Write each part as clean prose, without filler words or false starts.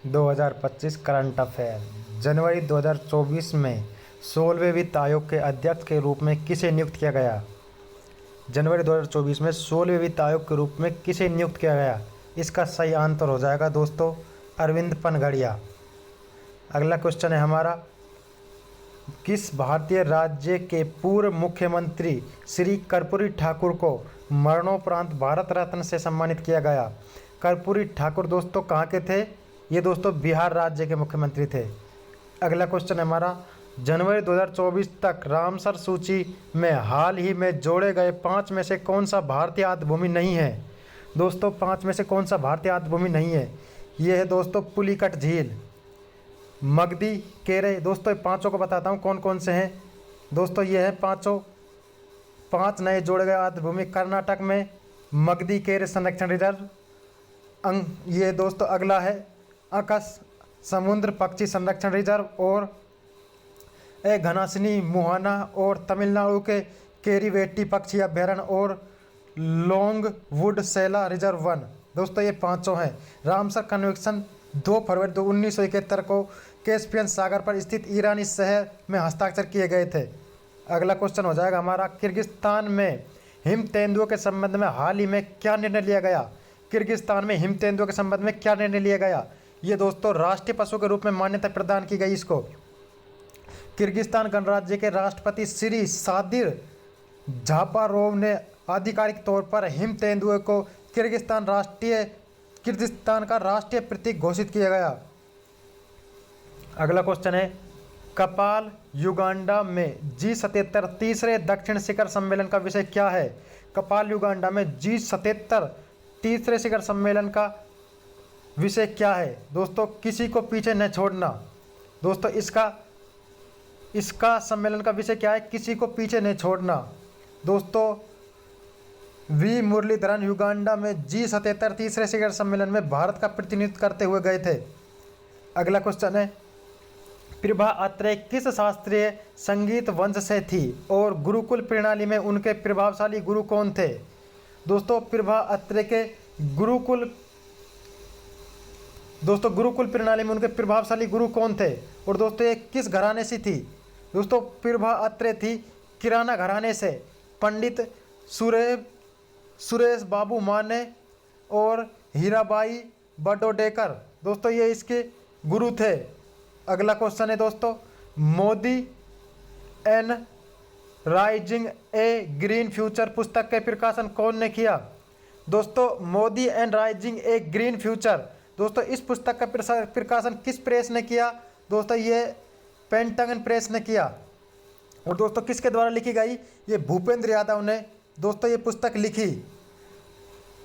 2025 current affair. जनवरी 2024 में 16वें वित्त आयोग के अध्यक्ष के रूप में किसे नियुक्त किया गया? जनवरी 2024 में 16वें वित्त आयोग के रूप में किसे नियुक्त किया गया? इसका सही आंसर हो जाएगा दोस्तों अरविंद पनघड़िया। अगला क्वेश्चन है हमारा, किस भारतीय राज्य के पूर्व मुख्यमंत्री श्री कर्पूरी ठाकुर को मरणोपरांत भारत रत्न से सम्मानित किया गया? कर्पूरी ठाकुर दोस्तों कहाँ के थे? ये दोस्तों बिहार राज्य के मुख्यमंत्री थे। अगला क्वेश्चन है हमारा, जनवरी 2024 तक रामसर सूची में हाल ही में जोड़े गए 5 में से कौन सा भारतीय आद्यभूमि नहीं है? दोस्तों 5 में से कौन सा भारतीय आद्यभूमि नहीं है? ये है दोस्तों पुलिकट झील, मगधी केरे। दोस्तों पांचों को बताता हूँ कौन कौन से हैं। दोस्तों ये हैं पांचों, 5 नए जोड़े गए आद्यभूमि कर्नाटक में मगधी केरे संरक्षण रिजर्व। ये दोस्तों अगला है अकस समुद्र पक्षी संरक्षण रिजर्व और घनासिनी मुहाना और तमिलनाडु के केरीवेट्टी पक्षी अभ्यारण्य और लॉन्गवुड सेला रिजर्व वन। दोस्तों ये पांचों हैं। रामसर कन्वेंशन 2 फरवरी 1971 को कैस्पियन सागर पर स्थित ईरानी शहर में हस्ताक्षर किए गए थे। अगला क्वेश्चन हो जाएगा हमारा, किर्गिस्तान में हिम तेंदुओं के संबंध में हाल ही में क्या निर्णय लिया गया? किर्गिस्तान में हिम तेंदुओं के संबंध में क्या निर्णय लिया गया? ये दोस्तों राष्ट्रीय पशु के रूप में मान्यता प्रदान की गई इसको। किर्गिस्तान गणराज्य के राष्ट्रपति श्री सादिर जापारोव ने आधिकारिक तौर पर हिम तेंदुए को किर्गिस्तान का राष्ट्रीय प्रतीक घोषित किया गया। अगला क्वेश्चन है, कपाल युगांडा में G77 तीसरे दक्षिण शिखर सम्मेलन का विषय क्या है? कपाल युगांडा में G77 तीसरे शिखर सम्मेलन का विषय क्या है? दोस्तों किसी को पीछे न छोड़ना। दोस्तों इसका सम्मेलन का विषय क्या है? किसी को पीछे नहीं छोड़ना। दोस्तों वी मुरलीधरन युगांडा में G77 तीसरे शिखर सम्मेलन में भारत का प्रतिनिधित्व करते हुए गए थे। अगला क्वेश्चन है, प्रभा अत्रेय किस शास्त्रीय संगीत वंश से थी और गुरुकुल प्रणाली में उनके प्रभावशाली गुरु कौन थे? दोस्तों प्रभा अत्रेय के गुरुकुल प्रणाली में उनके प्रभावशाली गुरु कौन थे? और दोस्तों ये किस घराने से थी? दोस्तों प्रभा अत्रेय थी किराना घराने से, पंडित सुरेश बाबू माने और हीराबाई बडोडेकर। दोस्तों ये इसके गुरु थे। अगला क्वेश्चन है दोस्तों, Modi and rising A green future पुस्तक के प्रकाशन कौन ने किया? दोस्तों Modi and rising A green future, दोस्तों इस पुस्तक का प्रकाशन किस प्रेस ने किया? दोस्तों ये पेंटागन प्रेस ने किया। और दोस्तों किसके द्वारा लिखी गई? ये भूपेंद्र यादव ने दोस्तों ये पुस्तक लिखी।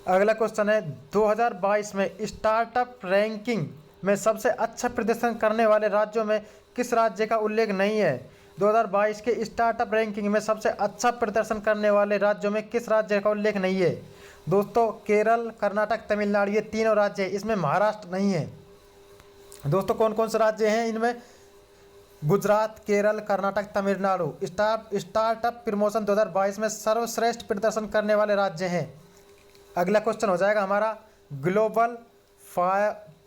अगला क्वेश्चन है, 2022 में स्टार्टअप रैंकिंग में सबसे अच्छा प्रदर्शन करने वाले राज्यों में किस राज्य का उल्लेख नहीं है? 2022 के स्टार्टअप रैंकिंग में सबसे अच्छा प्रदर्शन करने वाले राज्यों में किस राज्य का उल्लेख नहीं है? दोस्तों केरल, कर्नाटक, तमिलनाडु, ये तीनों राज्य हैं, इसमें महाराष्ट्र नहीं है। दोस्तों कौन कौन से राज्य हैं इनमें? गुजरात, केरल, कर्नाटक, तमिलनाडु। स्टार्टअप प्रमोशन 2022 में सर्वश्रेष्ठ प्रदर्शन करने वाले राज्य हैं। अगला क्वेश्चन हो जाएगा हमारा, ग्लोबल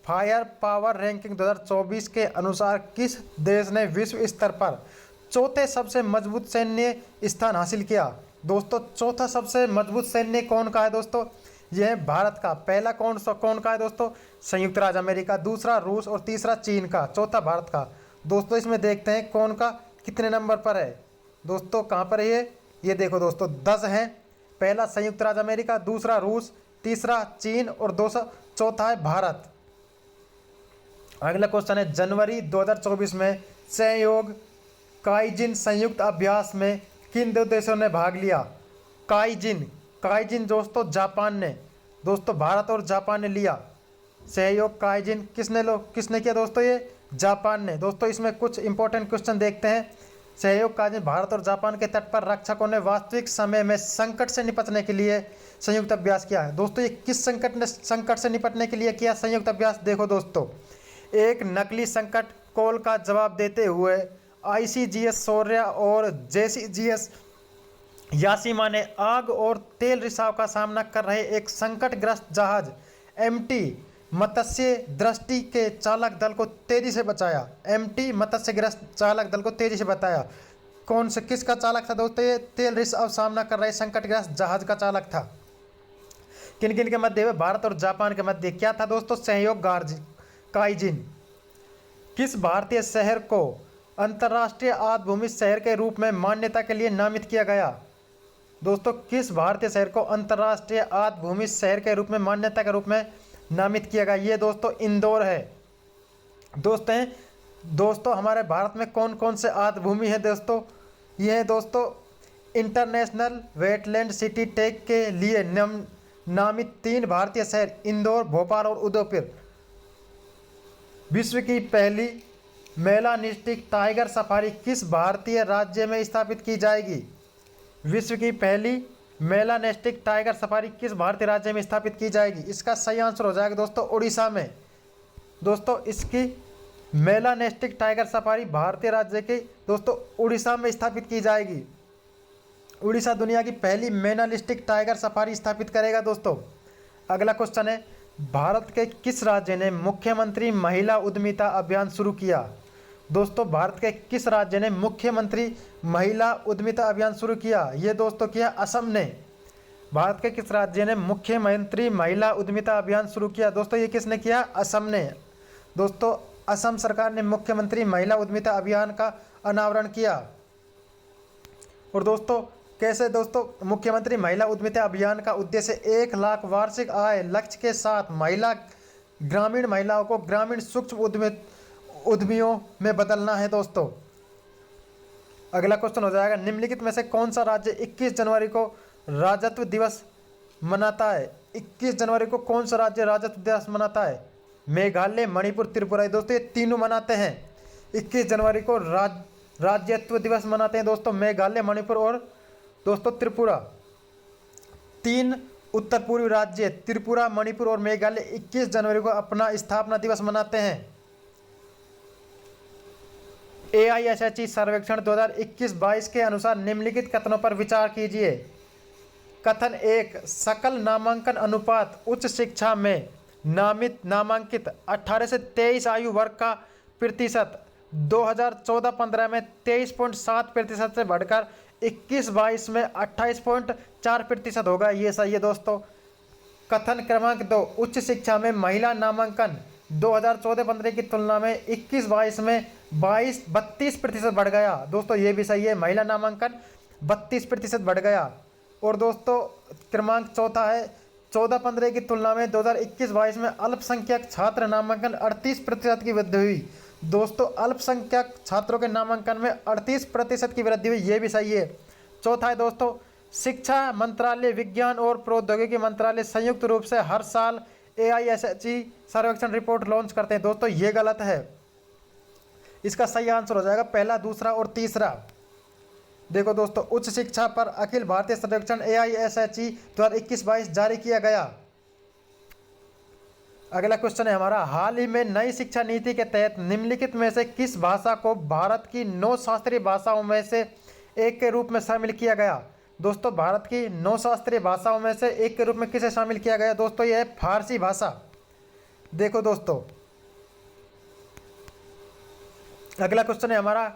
फायर पावर रैंकिंग 2024 के अनुसार किस देश ने विश्व स्तर पर चौथे सबसे मजबूत सैन्य स्थान हासिल किया? दोस्तों चौथा सबसे मजबूत सैन्य कौन का है? दोस्तों यह है भारत का। पहला कौन का है दोस्तों? संयुक्त राज्य अमेरिका, दूसरा रूस और तीसरा चीन का, चौथा भारत का। दोस्तों इसमें देखते हैं कौन का कितने नंबर पर है। दोस्तों कहाँ पर है ये देखो दोस्तों 10 हैं। पहला संयुक्त राज्य अमेरिका, दूसरा रूस, तीसरा चीन और चौथा है भारत। अगला क्वेश्चन है, जनवरी 2024 में सहयोग काइजिन संयुक्त अभ्यास में किन दो देशों ने भाग लिया? काइजिन दोस्तों जापान ने, दोस्तों भारत और जापान ने लिया सहयोग काइजिन। किसने किया दोस्तों? ये जापान ने। दोस्तों इसमें कुछ इंपॉर्टेंट क्वेश्चन देखते हैं। सहयोग काइजिन भारत और जापान के तट पर रक्षकों ने वास्तविक समय में संकट से निपटने के लिए संयुक्त अभ्यास किया है। दोस्तों ये किस संकट से निपटने के लिए किया संयुक्त अभ्यास? देखो दोस्तों, एक नकली संकट कॉल का जवाब देते हुए ICGS शौर्य और JCGS यासीमा ने आग और तेल रिसाव का सामना कर रहे एक संकटग्रस्त जहाज MT मत्स्य दृष्टि के चालक दल को तेजी से बचाया। एमटी मत्स्यग्रस्त चालक दल को तेजी से बताया। कौन से किसका चालक था दोस्तों? ये तेल रिसाव सामना कर रहे संकटग्रस्त जहाज का चालक था। किन किन के मध्य में? भारत और जापान के मध्य क्या था दोस्तों? सहयोग काइजिन। किस भारतीय शहर को अंतर्राष्ट्रीय आद्यभूमि शहर के रूप में मान्यता के लिए नामित किया गया? दोस्तों किस भारतीय शहर को अंतर्राष्ट्रीय आद्यभूमि शहर के रूप में मान्यता के रूप में नामित किया गया? ये दोस्तों इंदौर है। दोस्तों हमारे भारत में कौन कौन से आद्यभूमि है दोस्तों? ये है दोस्तों इंटरनेशनल वेटलैंड सिटी टैग के लिए नामित 3 भारतीय शहर इंदौर, भोपाल और उदयपुर। विश्व की पहली मेलानिस्टिक टाइगर सफारी किस भारतीय राज्य में स्थापित की जाएगी? विश्व की पहली मेलानिस्टिक टाइगर सफारी किस भारतीय राज्य में स्थापित की जाएगी? इसका सही आंसर हो जाएगा दोस्तों उड़ीसा में। दोस्तों इसकी मेलानिस्टिक टाइगर सफारी भारतीय राज्य के दोस्तों उड़ीसा में स्थापित की जाएगी। उड़ीसा दुनिया की पहली मेलानिस्टिक टाइगर सफारी स्थापित करेगा दोस्तों। अगला क्वेश्चन है, भारत के किस राज्य ने मुख्यमंत्री महिला उद्यमिता अभियान शुरू किया? दोस्तों भारत के किस राज्य ने मुख्यमंत्री महिला उद्यमिता अभियान शुरू किया? ये दोस्तों किया असम ने। भारत के किस राज्य ने मुख्यमंत्री महिला उद्यमिता अभियान शुरू किया? दोस्तों ये किसने किया? असम ने। दोस्तों असम सरकार ने मुख्यमंत्री महिला उद्यमिता अभियान का अनावरण किया। और दोस्तों कैसे? दोस्तों मुख्यमंत्री महिला उद्यमिता अभियान का उद्देश्य 1 लाख वार्षिक आय लक्ष्य के साथ ग्रामीण महिलाओं को ग्रामीण सूक्ष्म उद्यमियों में बदलना है दोस्तों। अगला क्वेश्चन हो जाएगा, निम्नलिखित में से कौन सा राज्य 21 जनवरी को राज्यत्व दिवस मनाता है? 21 जनवरी को कौन सा राज्य राज्यत्व दिवस मनाता है? मेघालय, मणिपुर, त्रिपुरा। दोस्तों ये तीनों मनाते हैं। 21 जनवरी को राज्यत्व दिवस मनाते हैं दोस्तों मेघालय, मणिपुर और दोस्तों त्रिपुरा। 3 उत्तर पूर्वी राज्य त्रिपुरा, मणिपुर और मेघालय 21 जनवरी को अपना स्थापना दिवस मनाते हैं। AISHE सर्वेक्षण 2021-22 के अनुसार निम्नलिखित कथनों पर विचार कीजिए। कथन 1, सकल नामांकन अनुपात उच्च शिक्षा में नामांकित 18 से 23 आयु वर्ग का प्रतिशत 2014-15 में 23.7% से बढ़कर 21-22 में 28.4% होगा। ये सही है दोस्तों। कथन क्रमांक 2, उच्च शिक्षा में महिला नामांकन 2014-15 की तुलना में 21-22 में 32% बढ़ गया। दोस्तों ये भी सही है, महिला नामांकन 32% बढ़ गया। और दोस्तों क्रमांक चौथा है, 14-15 की तुलना में 2021-22 में अल्पसंख्यक छात्र नामांकन 38% की वृद्धि हुई। दोस्तों अल्पसंख्यक छात्रों के नामांकन में 38% की वृद्धि हुई, ये भी सही है। चौथा है दोस्तों, शिक्षा मंत्रालय, विज्ञान और प्रौद्योगिकी मंत्रालय संयुक्त रूप से हर साल AISHE सर्वेक्षण रिपोर्ट लॉन्च करते हैं। दोस्तों ये गलत है। इसका सही आंसर हो जाएगा पहला, दूसरा और तीसरा। देखो दोस्तों, उच्च शिक्षा पर अखिल भारतीय सर्वेक्षण AISHE 2021-22 जारी किया गया। अगला क्वेश्चन है हमारा, हाल ही में नई शिक्षा नीति के तहत निम्नलिखित में से किस भाषा को भारत की 9 शास्त्रीय भाषाओं में से एक के रूप में शामिल किया गया? दोस्तों भारत की 9 शास्त्रीय भाषाओं में से एक के रूप में किसे शामिल किया गया? दोस्तों यह है फारसी भाषा। देखो दोस्तों, अगला क्वेश्चन है हमारा,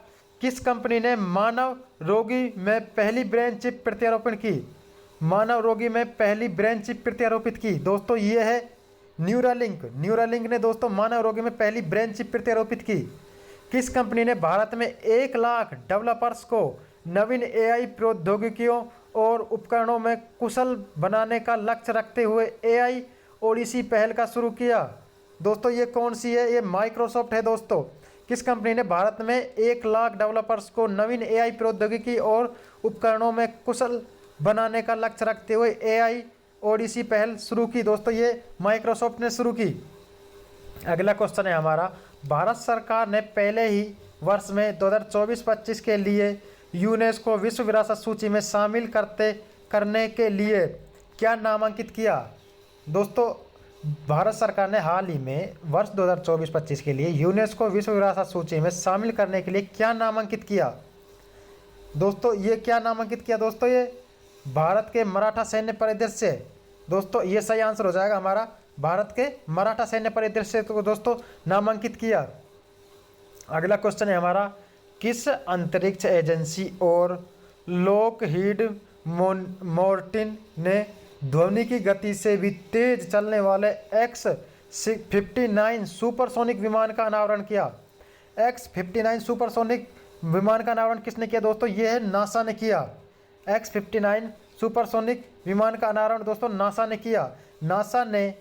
किस कंपनी ने मानव रोगी में पहली ब्रेन चिप प्रत्यारोपण की? मानव रोगी में पहली ब्रेन चिप प्रत्यारोपित की। दोस्तों ये है न्यूरालिंक ने दोस्तों मानव रोगी में पहली ब्रेन चिप प्रत्यारोपित की। किस कंपनी ने भारत में 1 लाख डेवलपर्स को नवीन AI प्रौद्योगिकियों और उपकरणों में कुशल बनाने का लक्ष्य रखते हुए AI ओडिसी पहल का शुरू किया? दोस्तों ये कौन सी है? ये माइक्रोसॉफ्ट है दोस्तों। किस कंपनी ने भारत में 1 लाख डेवलपर्स को नवीन AI प्रौद्योगिकी और उपकरणों में कुशल बनाने का लक्ष्य रखते हुए AI ओडिसी पहल शुरू की? दोस्तों ये माइक्रोसॉफ्ट ने शुरू की। अगला क्वेश्चन है हमारा, भारत सरकार ने पहले ही वर्ष में 2024-25 के लिए यूनेस्को विश्व विरासत सूची में शामिल करने के लिए क्या नामांकित किया? दोस्तों भारत सरकार ने हाल ही में वर्ष 2024-25 के लिए यूनेस्को विश्व विरासत सूची में शामिल करने के लिए क्या नामांकित किया? दोस्तों ये क्या नामांकित किया? दोस्तों ये भारत के मराठा सैन्य परिदृश्य। दोस्तों ये सही आंसर हो जाएगा हमारा भारत के मराठा सैन्य परिदृश्य को दोस्तों नामांकित किया। अगला क्वेश्चन है हमारा, किस अंतरिक्ष एजेंसी और लॉकहीड मार्टिन ने ध्वनि की गति से भी तेज चलने वाले X-59 सुपरसोनिक विमान का अनावरण किया? X-59 सुपरसोनिक विमान का अनावरण किसने किया दोस्तों? यह है नासा ने किया। X-59 सुपरसोनिक विमान का अनावरण दोस्तों नासा ने किया। नासा ने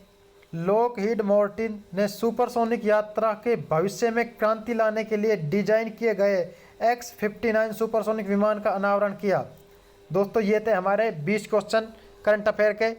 लॉकहीड मार्टिन ने सुपरसोनिक यात्रा के भविष्य में क्रांति लाने के लिए डिजाइन किए गए X-59 सुपरसोनिक विमान का अनावरण किया। दोस्तों ये थे हमारे 20 क्वेश्चन करंट अफेयर के।